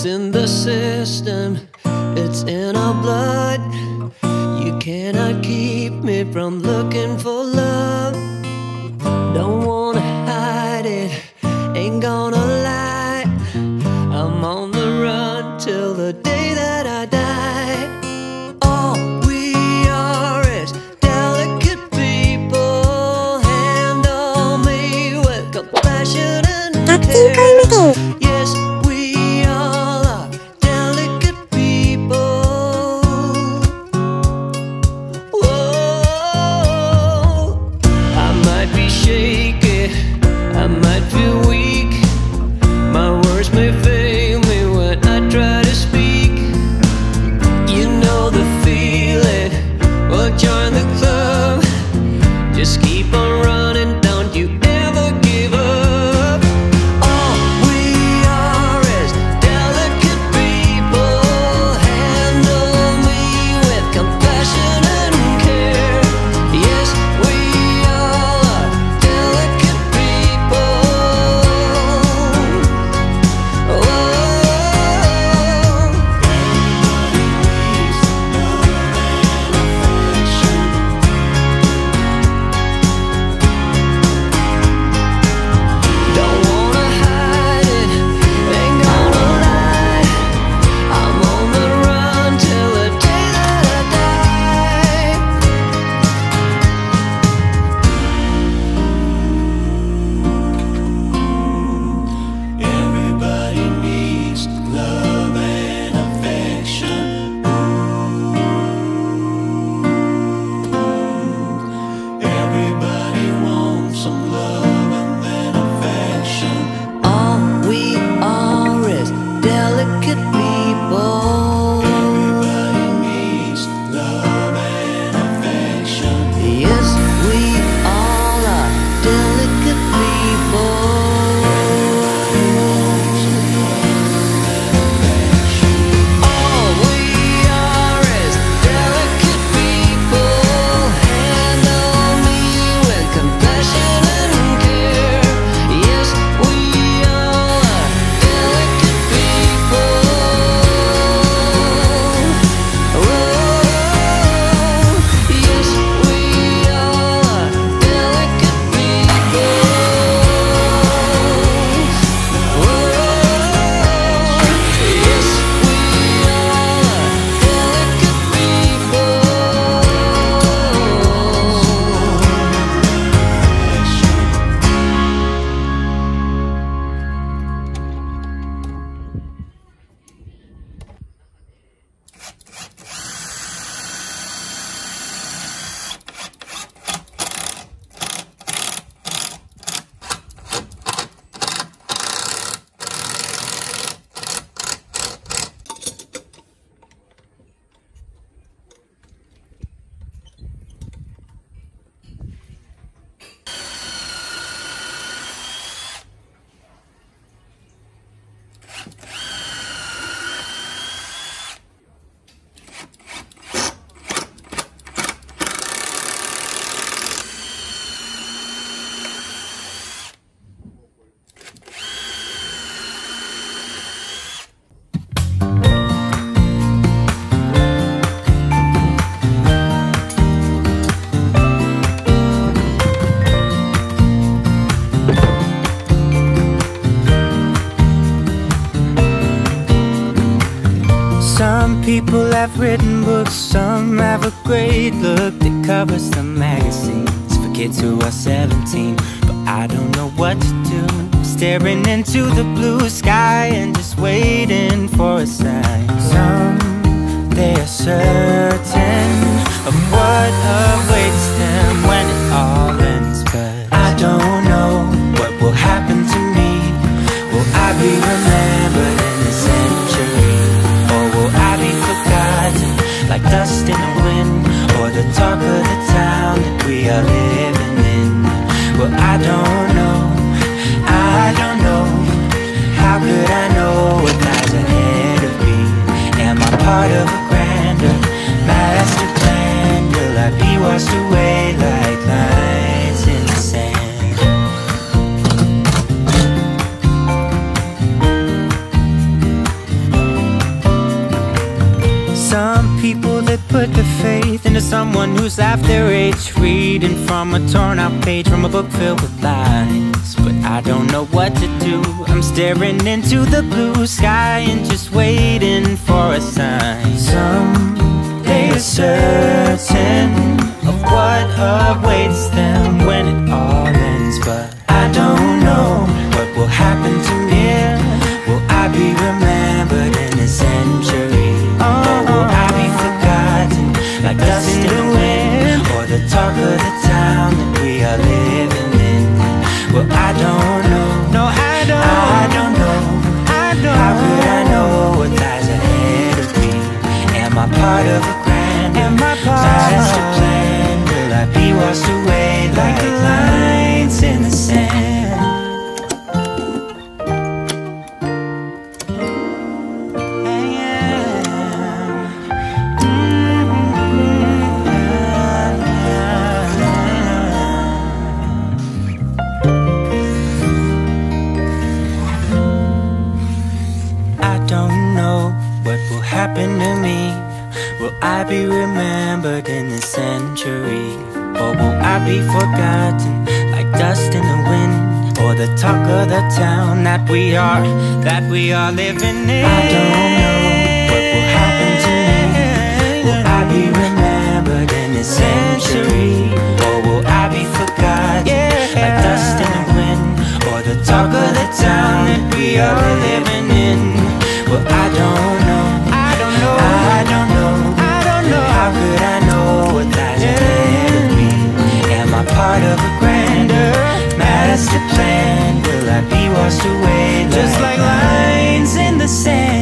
It's in the system, it's in our blood. You cannot keep me from looking for love. Don't wanna hide it, ain't gonna lie. I'm on the run till the day that I die. All we are is delicate people. Handle me with compassion and care. Yes, we all are delicate people. Whoa, I might be shaky, I might feel weak. My words may fail me when I try to speak. You know the feeling, well join the club. Just keep on running, don't you ever give up. All we are is delicate people. Handle me with compassion and care. Yes, we all are delicate people. Don't wanna hide it, ain't gonna lie. I'm on the run till the day that I die. Everybody needs love and affection. Everybody wants some love and then affection. All we are is delicate people. Everybody needs love and affection. Yes, we all are delicate people. All we are is delicate people. Handle me with compassion and care. Yes, we all are delicate people. Yes, we all are delicate people. Yes, we all are delicate people. Some people have written books, some have a great look that covers the magazines for kids who are 17. But I don't know what to do, staring into the blue sky and just waiting for a sign. Some, they are certain of what awaits them when it all ends. But I don't know what will happen to me. Will I be remembered in a century? Or will I be forgotten like dust in the wind? Or the talk of the town that we are living in? Well, I don't know, I don't know. How could I know what lies ahead of me? Am I part of a grander master plan? Will I be washed away like lines in the sand? people that put their faith into someone who's half their age, reading from a torn out page from a book filled with lies. But I don't know what to do. I'm staring into the blue sky and just waiting for a sign. Someday is certain of what awaits them when it all ends, but I don't know what will happen to me. Will I be remembered in a century? Or will I be forgotten like dust in the wind, or the talk of the town that we are living in? Well, I don't know. No, I don't know. How could I know what lies ahead of me? Am I part of a grander master plan? Will I be washed away like lines in the sand? Happen to me? Will I be remembered in this century? Or will I be forgotten like dust in the wind, or the talk of the town that we are living in? I don't know what will happen to me. Will I be remembered in this century? Or will I be forgotten like dust in the wind, or the talk of the town that we are living in? Well, I don't know. How could I know what lies ahead of me? Am I part of a grander master plan? Will I be washed away just like lines in the sand?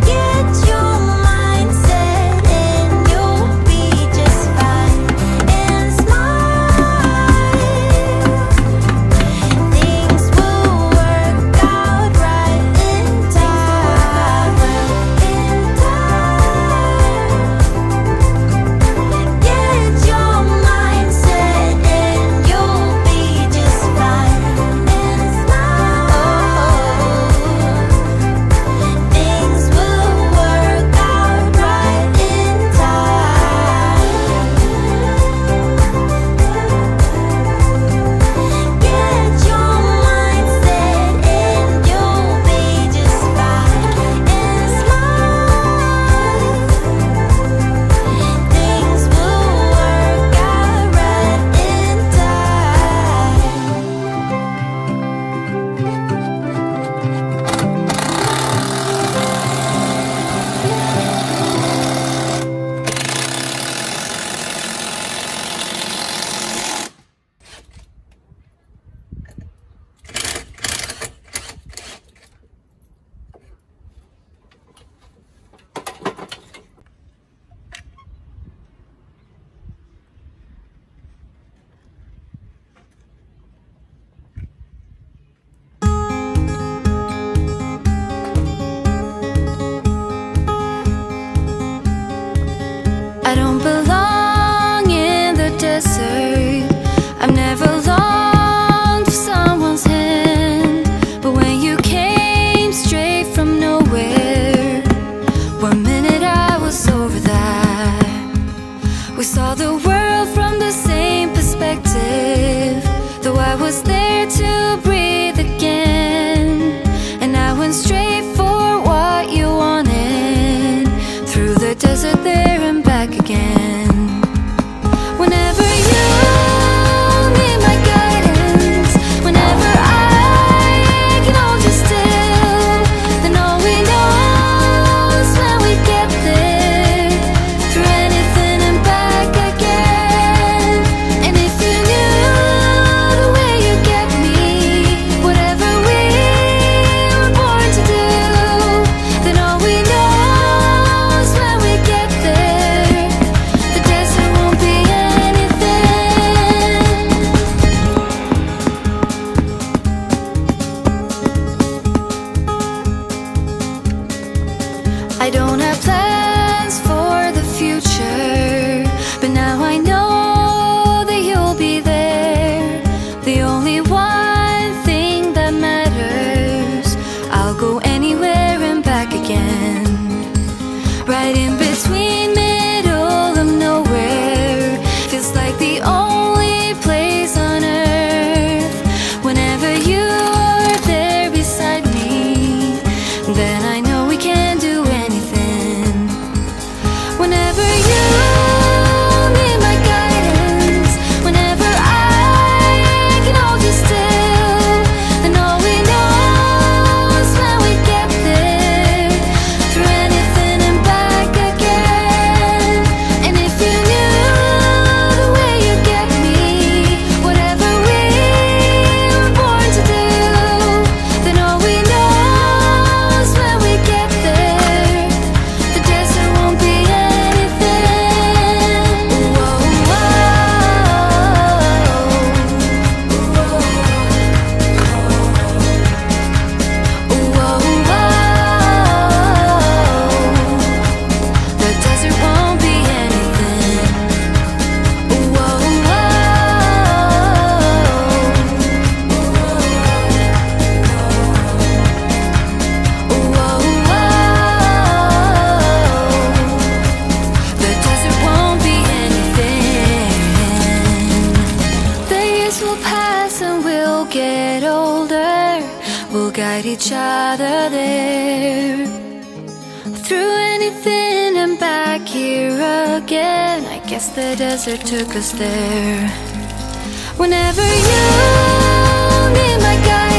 Get your don't have plans for the future, but now I know that you'll be there. The only one thing that matters, I'll go anywhere and back again. Right in between, middle of nowhere, feels like the only place on earth. Whenever you're there beside me, then I know we can do anything. Whenever you need my guidance, whenever I can hold you still, and all we know is when we get there, through anything and back again. And if you knew the way you get me, whatever we were born to do, then all we know is when we get there, the desert won't be anything. Whoa, the desert won't be anything. The desert won't be anything. The years will pass and we'll get older. We'll guide each other there, through anything and back here again. I guess the desert took us there. Whenever you need my guidance,